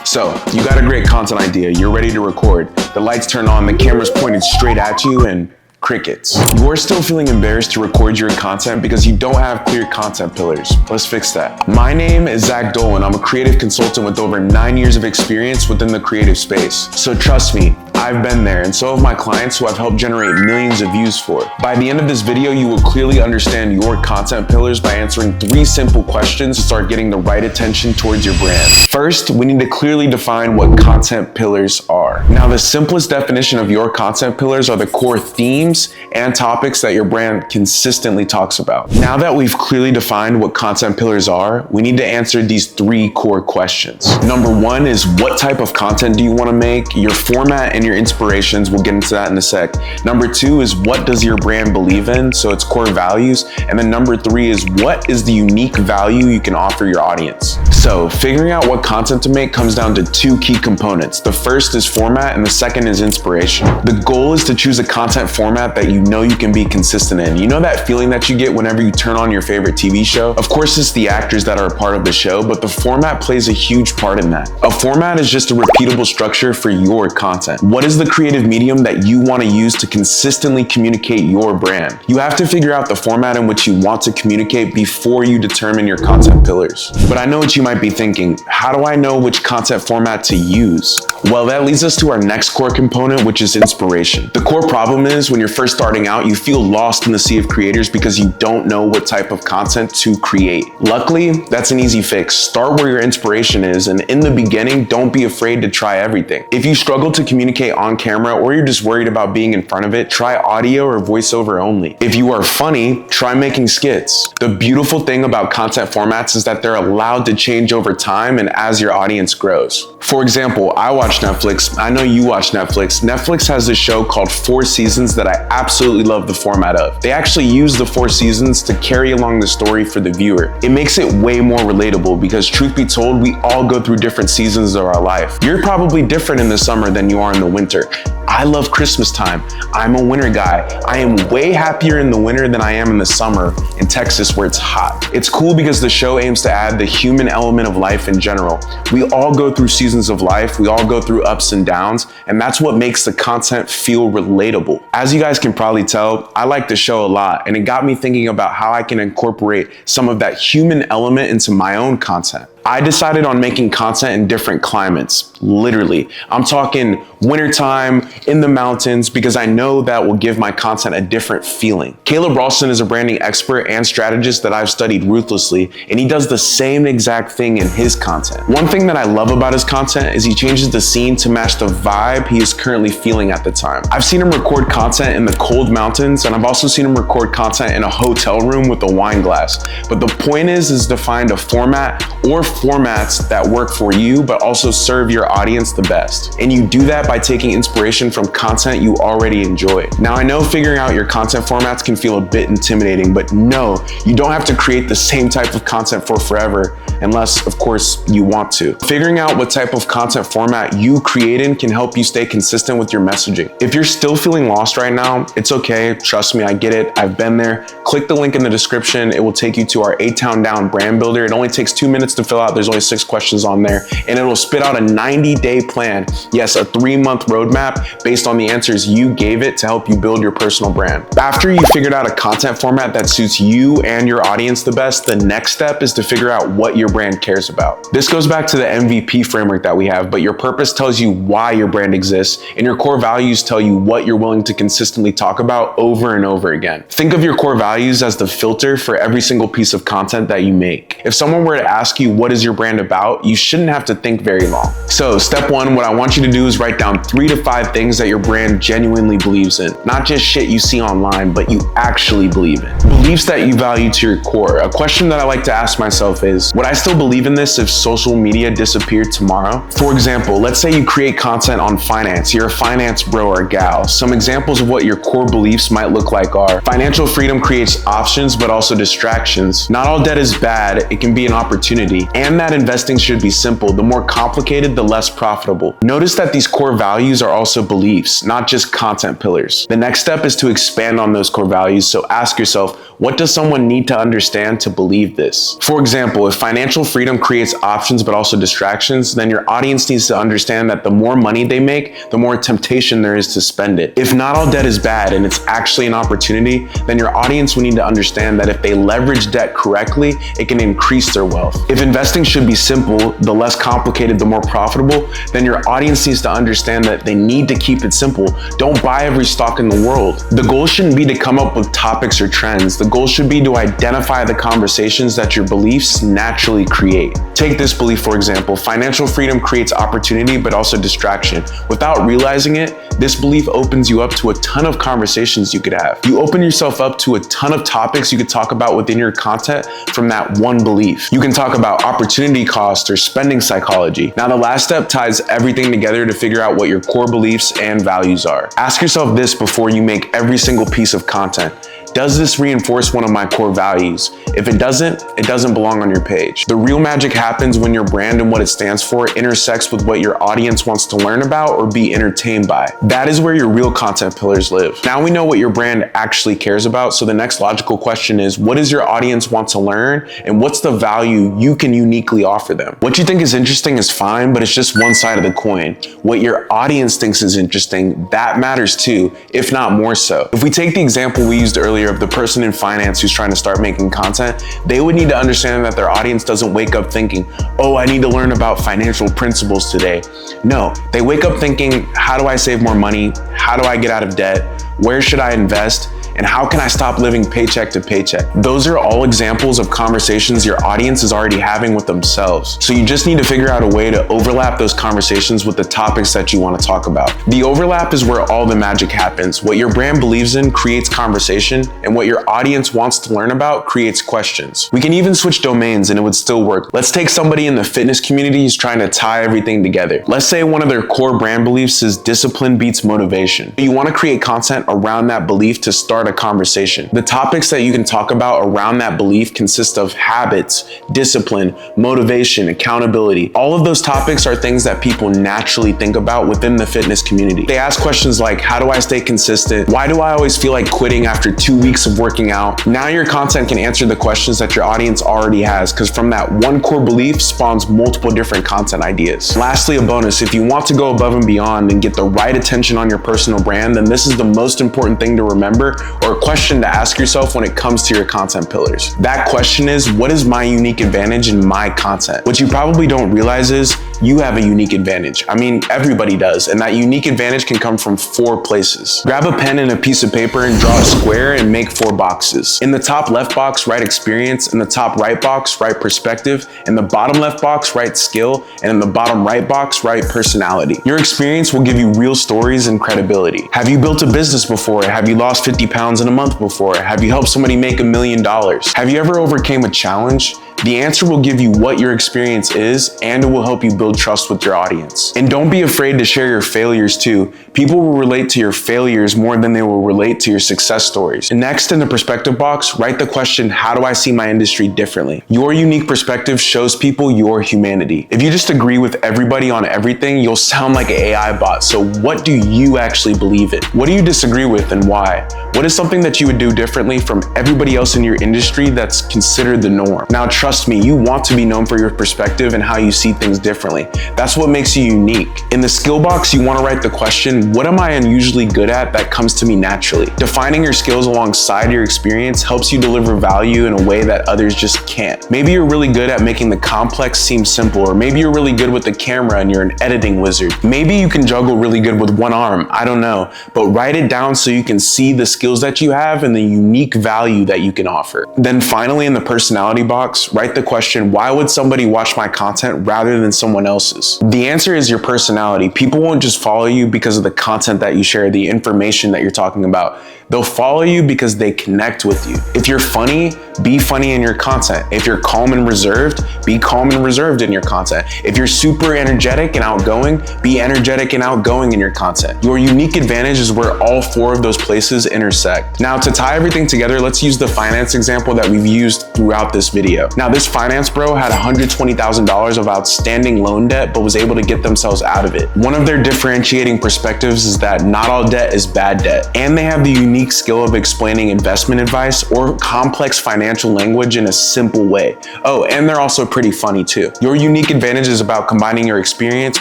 So, you got a great content idea, you're ready to record, the lights turn on, the camera's pointed straight at you, and crickets. You're still feeling embarrassed to record your content because you don't have clear content pillars. Let's fix that. My name is Zach Dolan. I'm a creative consultant with over 9 years of experience within the creative space. So trust me, I've been there, and so have my clients who I've helped generate millions of views for. By the end of this video, you will clearly understand your content pillars by answering 3 simple questions to start getting the right attention towards your brand. First, we need to clearly define what content pillars are. Now, the simplest definition of your content pillars are the core themes and topics that your brand consistently talks about. Now that we've clearly defined what content pillars are, we need to answer these 3 core questions. Number 1 is, what type of content do you want to make? Your format and your inspirations, we'll get into that in a sec. Number 2 is, what does your brand believe in? So its core values. And then number 3 is, what is the unique value you can offer your audience? So figuring out what content to make comes down to 2 key components. The first is format and the second is inspiration. The goal is to choose a content format that you know you can be consistent in. You know that feeling that you get whenever you turn on your favorite TV show? Of course, it's the actors that are a part of the show, but the format plays a huge part in that. A format is just a repeatable structure for your content. What is the creative medium that you want to use to consistently communicate your brand? You have to figure out the format in which you want to communicate before you determine your content pillars. But I know what you might be thinking. How do I know which content format to use? Well, that leads us to our next core component, which is inspiration. The core problem is when you're first starting out, you feel lost in the sea of creators because you don't know what type of content to create. Luckily, that's an easy fix. Start where your inspiration is, and in the beginning, don't be afraid to try everything. If you struggle to communicate on camera or you're just worried about being in front of it, try audio or voiceover only. If you are funny, try making skits. The beautiful thing about content formats is that they're allowed to change over time and as your audience grows. For example, I watch Netflix. I know you watch Netflix. Netflix has this show called 4 Seasons that I absolutely love the format of. They actually use the 4 seasons to carry along the story for the viewer. It makes it way more relatable because truth be told, we all go through different seasons of our life. You're probably different in the summer than you are in the winter. I love Christmas time. I'm a winter guy. I am way happier in the winter than I am in the summer in Texas where it's hot. It's cool because the show aims to add the human element of life in general. We all go through seasons of life. We all go through ups and downs, and that's what makes the content feel relatable. As you guys can probably tell, I like the show a lot, and it got me thinking about how I can incorporate some of that human element into my own content. I decided on making content in different climates, literally. I'm talking wintertime, in the mountains, because I know that will give my content a different feeling. Caleb Ralston is a branding expert and strategist that I've studied ruthlessly, and he does the same exact thing in his content. One thing that I love about his content is he changes the scene to match the vibe he is currently feeling at the time. I've seen him record content in the cold mountains, and I've also seen him record content in a hotel room with a wine glass. But the point is to find a format or formats that work for you, but also serve your audience the best. And you do that by taking inspiration from content you already enjoy. Now, I know figuring out your content formats can feel a bit intimidating, but no, you don't have to create the same type of content for forever, unless, of course, you want to. Figuring out what type of content format you create in can help you stay consistent with your messaging. If you're still feeling lost right now, it's okay. Trust me, I get it. I've been there. Click the link in the description. It will take you to our ATownDown brand builder. It only takes 2 minutes to fill out. There's only 6 questions on there, and it'll spit out a 90-day plan. Yes, a 3-month roadmap based on the answers you gave it to help you build your personal brand. After you figured out a content format that suits you and your audience the best, the next step is to figure out what your brand cares about. This goes back to the MVP framework that we have, but your purpose tells you why your brand exists, and your core values tell you what you're willing to consistently talk about over and over again. Think of your core values as the filter for every single piece of content that you make. If someone were to ask you, what is your brand about, you shouldn't have to think very long. So step 1, what I want you to do is write down 3 to 5 things that your brand genuinely believes in. Not just shit you see online, but you actually believe in. Beliefs that you value to your core. A question that I like to ask myself is, would I still believe in this if social media disappeared tomorrow? For example, let's say you create content on finance. You're a finance bro or gal. Some examples of what your core beliefs might look like are: financial freedom creates options, but also distractions. Not all debt is bad. It can be an opportunity. And that investing should be simple. The more complicated, the less profitable. Notice that these core values are also beliefs, not just content pillars. The next step is to expand on those core values. So ask yourself, what does someone need to understand to believe this? For example, if financial financial freedom creates options but also distractions, then your audience needs to understand that the more money they make, the more temptation there is to spend it. If not all debt is bad and it's actually an opportunity, then your audience will need to understand that if they leverage debt correctly, it can increase their wealth. If investing should be simple, the less complicated, the more profitable, then your audience needs to understand that they need to keep it simple. Don't buy every stock in the world. The goal shouldn't be to come up with topics or trends. The goal should be to identify the conversations that your beliefs naturally create. Take this belief, for example. Financial freedom creates opportunity, but also distraction. Without realizing it, this belief opens you up to a ton of conversations you could have. You open yourself up to a ton of topics you could talk about within your content from that one belief. You can talk about opportunity cost or spending psychology. Now, the last step ties everything together to figure out what your core beliefs and values are. Ask yourself this before you make every single piece of content. Does this reinforce one of my core values? If it doesn't belong on your page. The real magic happens when your brand and what it stands for intersects with what your audience wants to learn about or be entertained by. That is where your real content pillars live. Now we know what your brand actually cares about, so the next logical question is, what does your audience want to learn, and what's the value you can uniquely offer them? What you think is interesting is fine, but it's just one side of the coin. What your audience thinks is interesting, that matters too, if not more so. If we take the example we used earlier of the person in finance who's trying to start making content, they would need to understand that their audience doesn't wake up thinking, oh, I need to learn about financial principles today. No, they wake up thinking, how do I save more money? How do I get out of debt? Where should I invest? And how can I stop living paycheck to paycheck? Those are all examples of conversations your audience is already having with themselves. So you just need to figure out a way to overlap those conversations with the topics that you want to talk about. The overlap is where all the magic happens. What your brand believes in creates conversation, and what your audience wants to learn about creates questions. We can even switch domains and it would still work. Let's take somebody in the fitness community who's trying to tie everything together. Let's say one of their core brand beliefs is discipline beats motivation. You want to create content around that belief to start a conversation. The topics that you can talk about around that belief consist of habits, discipline, motivation, accountability. All of those topics are things that people naturally think about within the fitness community. They ask questions like, how do I stay consistent? Why do I always feel like quitting after 2 weeks of working out? Now your content can answer the questions that your audience already has, because from that one core belief spawns multiple different content ideas. Lastly, a bonus, if you want to go above and beyond and get the right attention on your personal brand, then this is the most important thing to remember, or a question to ask yourself when it comes to your content pillars. That question is, what is my unique advantage in my content? What you probably don't realize is you have a unique advantage. I mean, everybody does, and that unique advantage can come from 4 places. Grab a pen and a piece of paper and draw a square and make 4 boxes. In the top left box, write experience. In the top right box, write perspective. In the bottom left box, write skill. And in the bottom right box, write personality. Your experience will give you real stories and credibility. Have you built a business before? Have you lost 50 pounds in a month before? Have you helped somebody make $1 million? Have you ever overcame a challenge? The answer will give you what your experience is, and it will help you build trust with your audience. And don't be afraid to share your failures too. People will relate to your failures more than they will relate to your success stories. And next, in the perspective box, write the question, how do I see my industry differently? Your unique perspective shows people your humanity. If you just agree with everybody on everything, you'll sound like an AI bot. So what do you actually believe in? What do you disagree with and why? What is something that you would do differently from everybody else in your industry that's considered the norm? Now, trust me, you want to be known for your perspective and how you see things differently. That's what makes you unique. In the skill box, you want to write the question, what am I unusually good at that comes to me naturally? Defining your skills alongside your experience helps you deliver value in a way that others just can't. Maybe you're really good at making the complex seem simple, or maybe you're really good with the camera and you're an editing wizard. Maybe you can juggle really good with one arm, I don't know, but write it down so you can see the skills that you have and the unique value that you can offer. Then finally, in the personality box, write the question, why would somebody watch my content rather than someone else's? The answer is your personality. People won't just follow you because of the content that you share, the information that you're talking about. They'll follow you because they connect with you. If you're funny, be funny in your content. If you're calm and reserved, be calm and reserved in your content. If you're super energetic and outgoing, be energetic and outgoing in your content. Your unique advantage is where all 4 of those places intersect. Now, to tie everything together, let's use the finance example that we've used throughout this video. Now, this finance bro had $120,000 of outstanding loan debt, but was able to get themselves out of it. One of their differentiating perspectives is that not all debt is bad debt, and they have the unique unique skill of explaining investment advice or complex financial language in a simple way. Oh, and they're also pretty funny too. Your unique advantage is about combining your experience,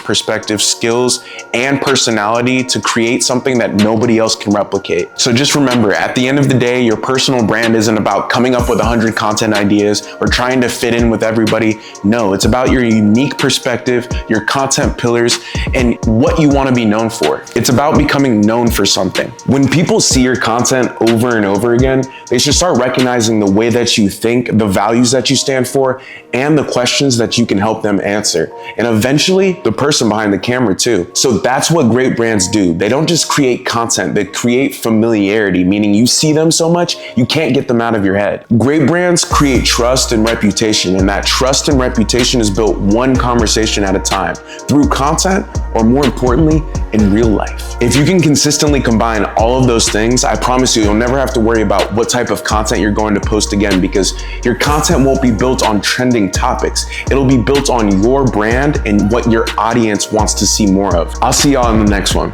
perspective, skills, and personality to create something that nobody else can replicate. So just remember, at the end of the day, your personal brand isn't about coming up with 100 content ideas or trying to fit in with everybody. No, it's about your unique perspective, your content pillars, and what you want to be known for. It's about becoming known for something. When people see your content over and over again, they should start recognizing the way that you think, the values that you stand for, and the questions that you can help them answer. And eventually, the person behind the camera too. So that's what great brands do. They don't just create content, they create familiarity, meaning you see them so much, you can't get them out of your head. Great brands create trust and reputation, and that trust and reputation is built one conversation at a time, through content, or more importantly, in real life. If you can consistently combine all of those things, I promise you'll never have to worry about what type of content you're going to post again, because your content won't be built on trending topics. It'll be built on your brand and what your audience wants to see more of. I'll see y'all in the next one.